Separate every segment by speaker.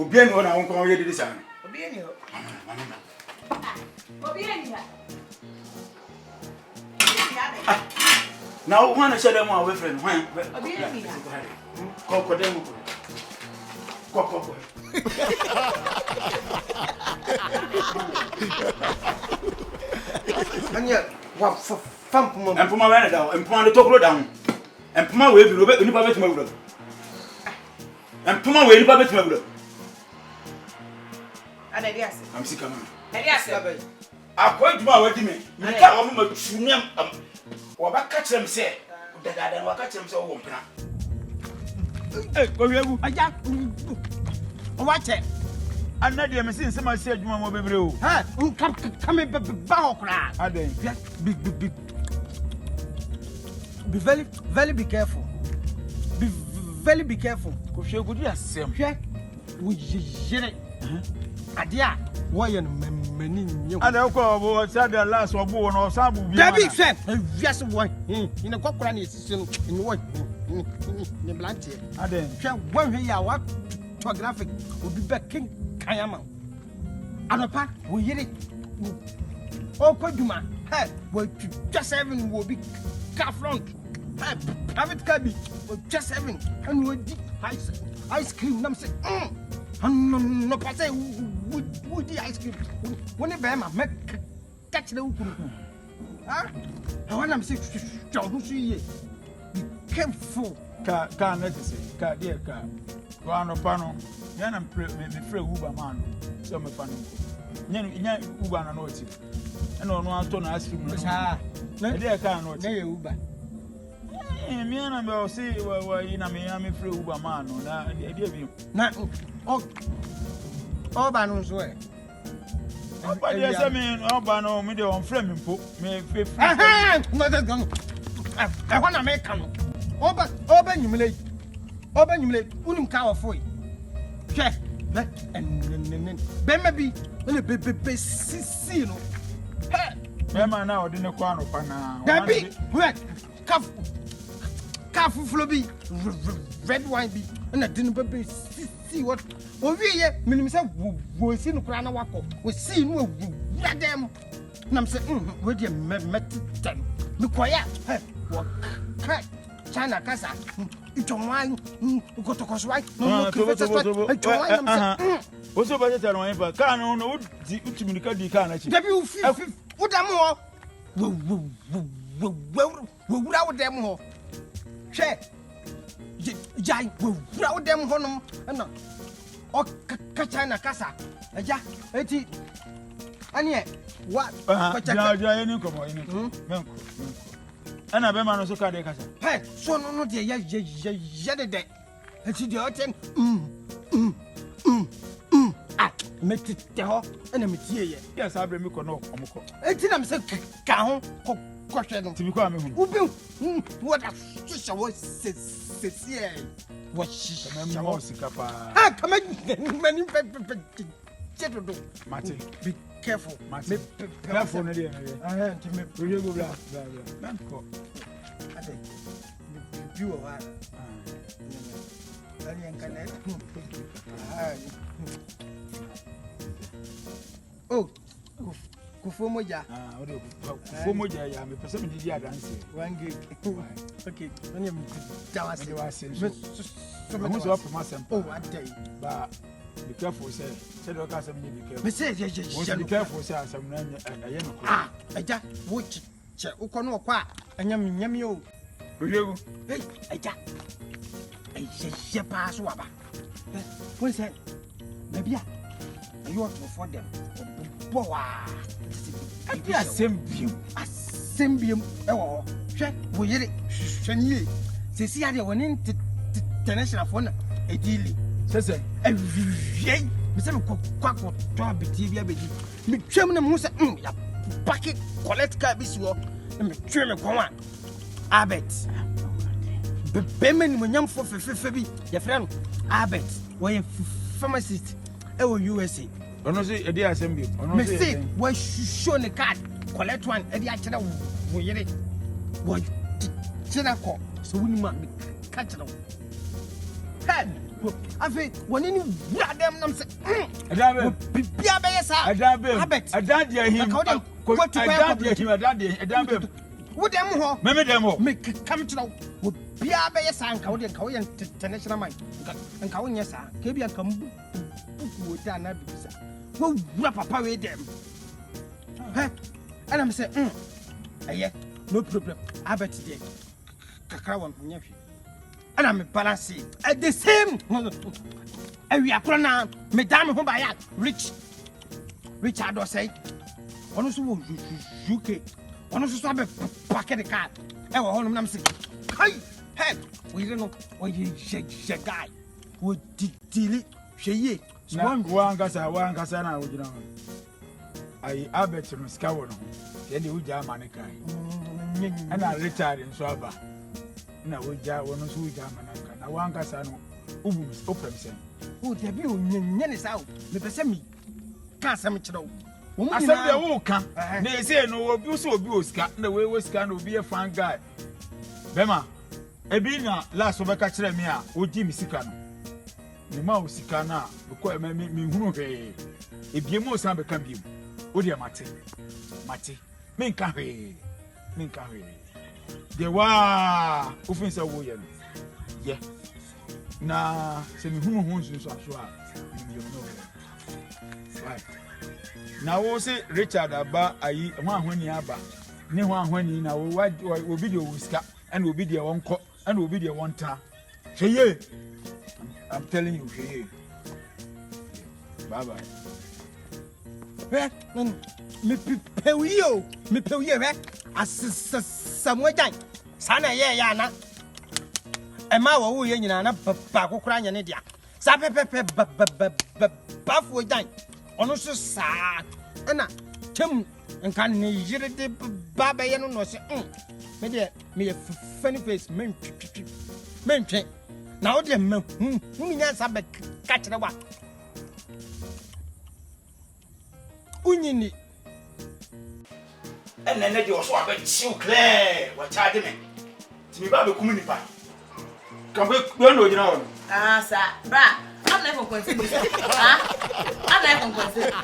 Speaker 1: Obiani wona won kon yedi dis an.
Speaker 2: Obiani ho.
Speaker 3: Obiani ha.
Speaker 1: Now one share them away friend. When?
Speaker 3: Obiani ha.
Speaker 1: Ko dem ko. Ko.
Speaker 2: Anya wa fam puma.
Speaker 1: Empuma we na down. Empuma de tokro down. Empuma we bi robe nipa betima wura. Empuma we nipa betima wura.
Speaker 3: Ana dia se.
Speaker 1: Am sika man.
Speaker 3: Dia se.
Speaker 1: Akwaduma wadi me. Nika wo ma tunyam wo ba ka kirem se. Dadadan wa ka kirem se wo mpena.
Speaker 4: Ko wiegu.
Speaker 2: Aja. O wa che.
Speaker 4: Anna de me sin sema se adwuma mo bebre o.
Speaker 2: Ha, come ba okra.
Speaker 4: Aden.
Speaker 2: Be very be careful. Be very be careful.
Speaker 4: Ko wiegu di asem.
Speaker 2: Hwe. Wo yere. Adia, wo ye no mani nyem.
Speaker 4: Ada ko bo sada last obo no sabu bi.
Speaker 2: David Fem, viase wo. Ina kokora na esisi no, ni wo. Ni blante.
Speaker 4: Aden.
Speaker 2: Hwe wo hwe ya wa photographic obi be king kayama. Anopa wo yere. O kwaduma. Hey, wo just 7 wo bi car front. Hey, private car bi. Just 7 and wo di ice cream nam say. No pass would the ice cream. When a bama make catch the ukuru. Ah, I want to say, don't see it. Be careful.
Speaker 4: Ka na say, ka dear ka. Wa no pano. Yana me free Uber man. So me pano. Nya Uber na no ti. E no no ato na ice cream no.
Speaker 2: Ah,
Speaker 4: na dear ka no ti.
Speaker 2: Na Uber.
Speaker 4: Me na me o say wa ina me free Uber man no na e dey bi.
Speaker 2: Na Oba no so e.
Speaker 4: Oba dey say me Oba no me dey on frame mpo. Me free.
Speaker 2: No that's gone. I want to make come. Oba nyumle. Oba nyumle. Unim ka ofo yi. Hwe. Be maybe be sisi no. Hey.
Speaker 4: Me man na odi ne kwa no pa na.
Speaker 2: Dabi. Hwe. Ka fufulo bi. Red wine bi. Na din be sisi what. Owi ye minim say wo si no kra na wako. We si no awura dem. Nam say we dey metem. Me koya. Hey. Wo kai. China kasa. Itonwan gotokoswai. No kifete.
Speaker 4: Oso ba tete no yin ka no no utimi ka di ka na chi.
Speaker 2: Dabi u fi u dem ho. Wo wura wo dem ho. Hwe. Jai wo wura wo dem ho no. Na o ka China kasa. Eja eti anie wa
Speaker 4: ko cha ja ni ko mo ni. Menko. Ana be ma no so ka de kasa.
Speaker 2: Hey, so no de ya de. Eti de o ten ah meti te ho na meti ye.
Speaker 4: Yes, abre mi ko no omko.
Speaker 2: Eti na me se ka ho ko hwe no.
Speaker 4: Ti bi ko am hu.
Speaker 2: Ubi what a so wo se wo shi.
Speaker 4: Me mo sika pa.
Speaker 2: Ah, come many do.
Speaker 4: Mate.
Speaker 2: Be careful.
Speaker 4: Mate. Careful no dey.
Speaker 2: Me
Speaker 4: We go bla. Menko.
Speaker 2: ade. You are. Alien can oh. Kufu moja.
Speaker 4: Ah, ode kufu moja ya me pese me di adanse.
Speaker 2: 1 gig. Okay. When you
Speaker 4: Dawase.
Speaker 2: So
Speaker 4: much up for myself.
Speaker 2: Oh, what day?
Speaker 4: But be careful, say the car some be careful.
Speaker 2: Me say
Speaker 4: Be careful, say some na no.
Speaker 2: Ah, eja, watch. Che, uko no kwa. Anyam o.
Speaker 4: Oyewu.
Speaker 2: Hey, eja. Je pass waba. What say? Baby, you want to for them. Boa.
Speaker 4: Abi asembiem.
Speaker 2: Asembiem. Ewo. Hwe, wo yire. Hwani. Sesi ade woni international phone edili.
Speaker 4: Sese.
Speaker 2: Ewie. Me say me kwa to abeti bia bedi. Me twam na mo say ya pack collect car bi si wo. Me twam me kwa Abet. Bemen mo nyam fo fefe bi. Ya frɛ no Abet. We pharmacist e wo USA.
Speaker 4: Ono say e dey assembly.
Speaker 2: Me say we show the card collect one e dey a kyerɛ wo yire. Wo kyerɛ ko so woni ma me ka kyerɛ wo. Hey, afi woni ni wura dem nam say
Speaker 4: Adabe.
Speaker 2: Bia be yes sir.
Speaker 4: Adabe.
Speaker 2: Abet.
Speaker 4: Adade ahim. Adabe.
Speaker 2: Wo dem ho.
Speaker 4: Me dem ho.
Speaker 2: Me kam kyerɛ wo bia be yes sir nka wo dem ka wo international man. Nka wo nyɛ sa. Ke bia nka mbu wo da na bi sa. Wo wura papa we dem. Hey, and I'm say yeah, no problem. Abet there. Kakra won nya hwe. And I'm balancing at the same. And we are prona, Madame Hombaya, rich. Richard or say, on so UK, on so have a packet of card. And we're home, I'm saying, hey, we don't know what you shake guy. Would delete, she
Speaker 4: one gasa na ujina. I abet no skawo no. Then the uja manika. And I retired in Swaba. Na woja wono so woja manaka na wankasa no ubu oprem sen
Speaker 2: o de bi o nyene sa o me pese mi ka asem kire wo
Speaker 4: asem de wo ka na ese no obi so obi oska na we oska na obi e fan guy bema ebi na last obeka kire me a oji mi sika no ni ma o sika na ko me hunu hwe ebie mo san beka biem o de mate me nka hwe de wa ofin say wo ye no ye na se me hunu so aso a you know right na wo say Richard aba ayi ho ahwani aba ne ho ahwani na wo obi de wuska and obi de wonko and obi de wonta hweye I'm telling you hweye bye bye
Speaker 2: me pewiyo we asamojan sana ye ya na e ma wo ye nyina na ba kokora nya ne dia sa pepepe bafu jan ono so sa na tem nka ne yire de baba ye no no se me de me funny face mentwe na wo de me nya sa be ka kire wa unyini
Speaker 1: and then they also have a chill clear. What charge me? To me, Baby Communipa. Come back, you know.
Speaker 3: Ah, sir, bra. I'm never considered. I'm never considered.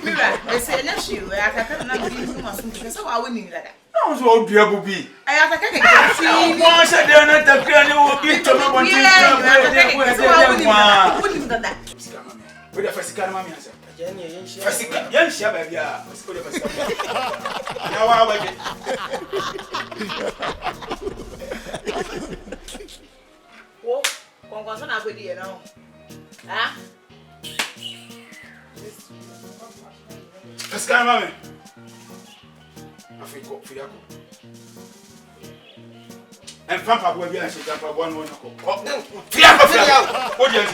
Speaker 3: Mira, they say, let's you. I can't remember. So I wouldn't need that.
Speaker 1: No, so dear Bobby.
Speaker 3: I have to take it.
Speaker 1: Once I dare not appear, you will be to me one thing. With a first car, mammy. Young Shabba, yeah, let's go to the now. I
Speaker 3: oh, Congress, I would you know. Ah,
Speaker 1: first car, mammy. I think go for you. And Papa will be a shake up one more. What do you